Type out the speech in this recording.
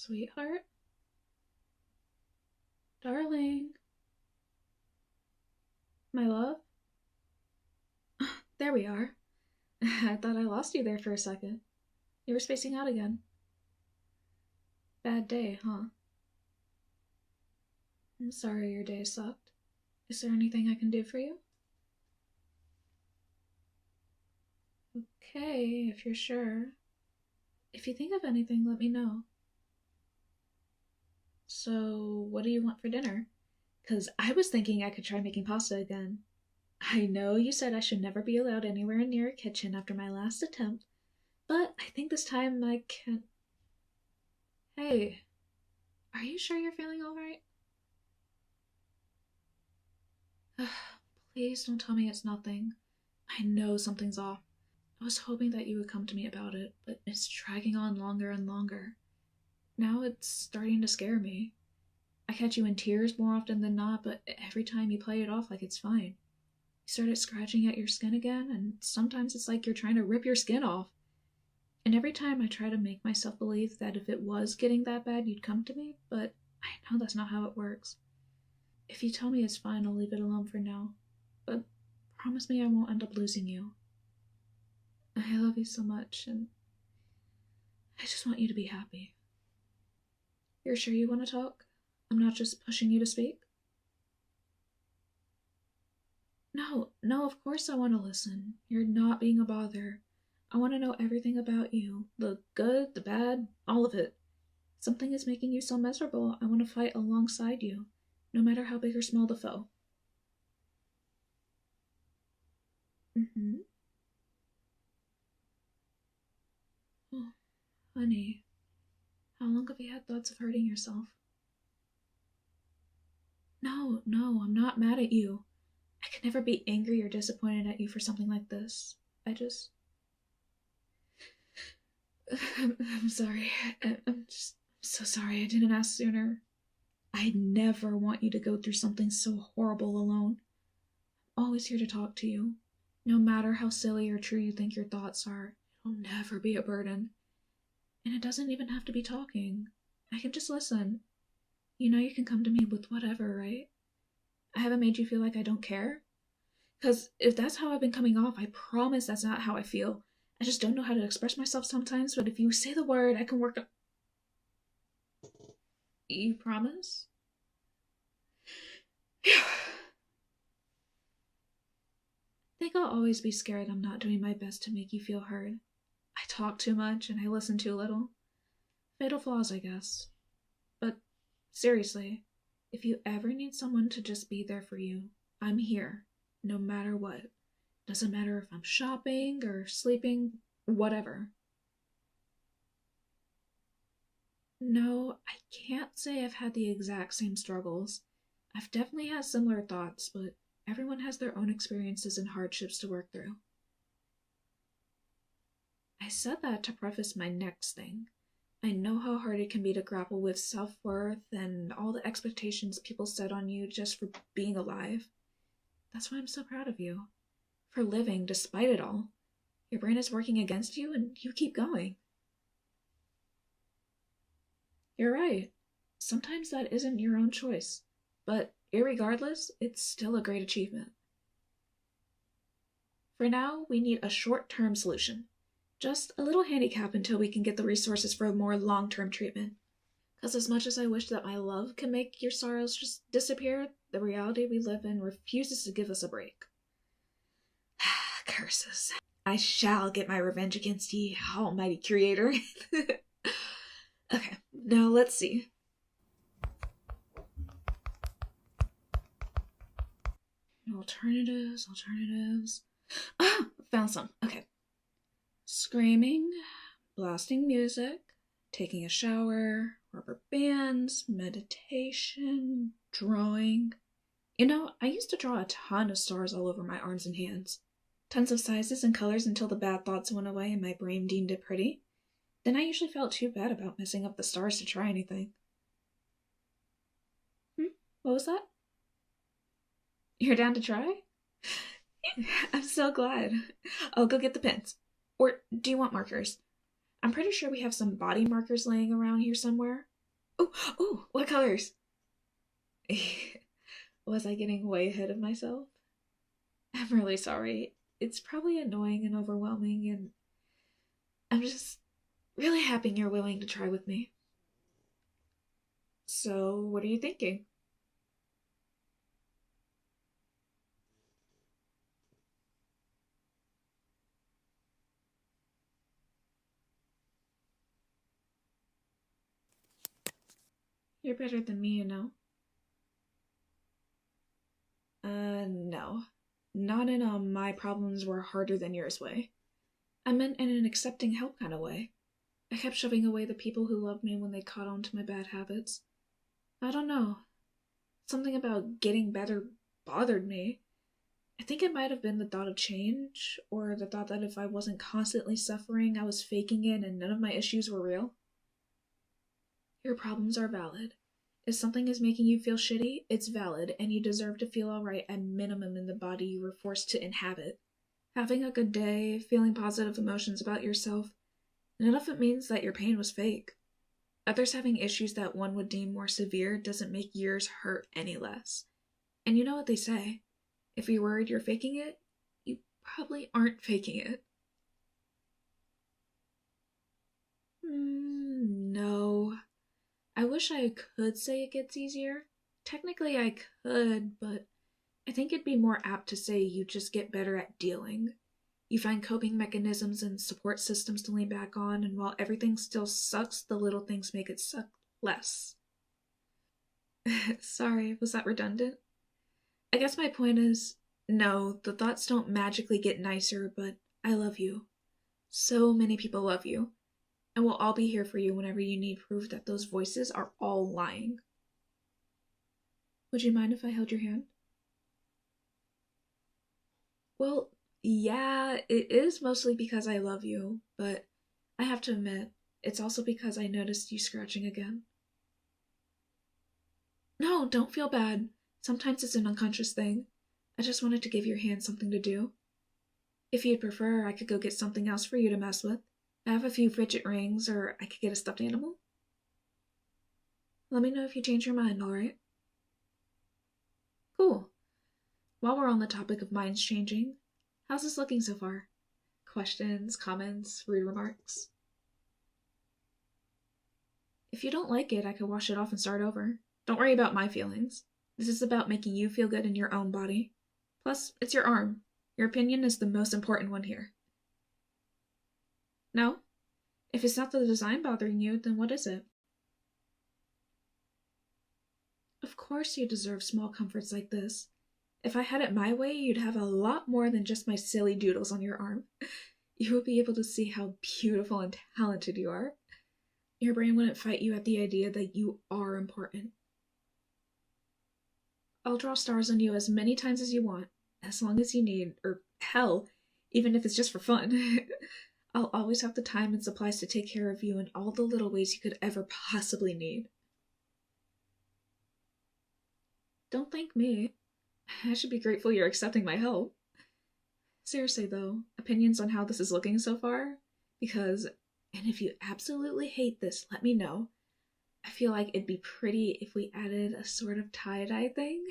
Sweetheart? Darling? My love? There we are. I thought I lost you there for a second. You were spacing out again. Bad day, huh? I'm sorry your day sucked. Is there anything I can do for you? Okay, if you're sure. If you think of anything, let me know. So, what do you want for dinner? 'Cause I was thinking I could try making pasta again. I know you said I should never be allowed anywhere near a kitchen after my last attempt, but I think this time I can. Hey, are you sure you're feeling alright? Please don't tell me it's nothing. I know something's off. I was hoping that you would come to me about it, but it's dragging on longer and longer. Now it's starting to scare me. I catch you in tears more often than not, but every time you play it off like it's fine. You started scratching at your skin again, and sometimes it's like you're trying to rip your skin off. And every time I try to make myself believe that if it was getting that bad, you'd come to me, but I know that's not how it works. If you tell me it's fine, I'll leave it alone for now. But promise me I won't end up losing you. I love you so much, and I just want you to be happy. You're sure you want to talk? I'm not just pushing you to speak? No, of course I want to listen. You're not being a bother. I want to know everything about you. The good, the bad, all of it. Something is making you so miserable, I want to fight alongside you, no matter how big or small the foe. Oh, honey, how long have you had thoughts of hurting yourself? No, I'm not mad at you. I can never be angry or disappointed at you for something like this. I'm sorry. I'm just so sorry I didn't ask sooner. I never want you to go through something so horrible alone. I'm always here to talk to you. No matter how silly or true you think your thoughts are, it'll never be a burden. And it doesn't even have to be talking. I can just listen. You know you can come to me with whatever, right? I haven't made you feel like I don't care? Because if that's how I've been coming off, I promise that's not how I feel. I just don't know how to express myself sometimes, but if you say the word, I can work on. You promise? I think I'll always be scared I'm not doing my best to make you feel heard. I talk too much and I listen too little. Fatal flaws, I guess. But seriously, if you ever need someone to just be there for you, I'm here, no matter what. Doesn't matter if I'm shopping or sleeping, whatever. No, I can't say I've had the exact same struggles. I've definitely had similar thoughts, but everyone has their own experiences and hardships to work through. I said that to preface my next thing. I know how hard it can be to grapple with self-worth and all the expectations people set on you just for being alive. That's why I'm so proud of you. For living despite it all. Your brain is working against you and you keep going. You're right. Sometimes that isn't your own choice. But irregardless, it's still a great achievement. For now, we need a short-term solution. Just a little handicap until we can get the resources for a more long-term treatment. Because as much as I wish that my love can make your sorrows just disappear, the reality we live in refuses to give us a break. Curses. I shall get my revenge against ye, almighty creator. Okay, now let's see. Alternatives. Ah, found some. Okay. Screaming, blasting music, taking a shower, rubber bands, meditation, drawing. You know, I used to draw a ton of stars all over my arms and hands. Tons of sizes and colors until the bad thoughts went away and my brain deemed it pretty. Then I usually felt too bad about messing up the stars to try anything. What was that? You're down to try? I'm so glad. I'll go get the pens. Or do you want markers? I'm pretty sure we have some body markers laying around here somewhere. Oh, what colors? Was I getting way ahead of myself? I'm really sorry. It's probably annoying and overwhelming, and I'm just really happy you're willing to try with me. So, what are you thinking? You're better than me, you know. No. Not in a my problems were harder than yours way. I meant in an accepting help kind of way. I kept shoving away the people who loved me when they caught on to my bad habits. I don't know. Something about getting better bothered me. I think it might have been the thought of change, or the thought that if I wasn't constantly suffering, I was faking it and none of my issues were real. Your problems are valid. If something is making you feel shitty, it's valid, and you deserve to feel alright at minimum in the body you were forced to inhabit. Having a good day, feeling positive emotions about yourself, none of it means that your pain was fake. Others having issues that one would deem more severe doesn't make yours hurt any less. And you know what they say. If you're worried you're faking it, you probably aren't faking it. No. I wish I could say it gets easier. Technically, I could, but I think it'd be more apt to say you just get better at dealing. You find coping mechanisms and support systems to lean back on, and while everything still sucks, the little things make it suck less. Sorry, was that redundant? I guess my point is no, the thoughts don't magically get nicer, but I love you. So many people love you, and we'll all be here for you whenever you need proof that those voices are all lying. Would you mind if I held your hand? Well, yeah, it is mostly because I love you, but I have to admit, it's also because I noticed you scratching again. No, don't feel bad. Sometimes it's an unconscious thing. I just wanted to give your hand something to do. If you'd prefer, I could go get something else for you to mess with. I have a few fidget rings, or I could get a stuffed animal. Let me know if you change your mind, alright? Cool. While we're on the topic of minds changing, how's this looking so far? Questions, comments, rude remarks? If you don't like it, I could wash it off and start over. Don't worry about my feelings. This is about making you feel good in your own body. Plus, it's your arm. Your opinion is the most important one here. No? If it's not the design bothering you, then what is it? Of course you deserve small comforts like this. If I had it my way, you'd have a lot more than just my silly doodles on your arm. You would be able to see how beautiful and talented you are. Your brain wouldn't fight you at the idea that you are important. I'll draw stars on you as many times as you want, as long as you need, or hell, even if it's just for fun. I'll always have the time and supplies to take care of you in all the little ways you could ever possibly need. Don't thank me. I should be grateful you're accepting my help. Seriously though, opinions on how this is looking so far? Because, and if you absolutely hate this, let me know. I feel like it'd be pretty if we added a sort of tie-dye thing.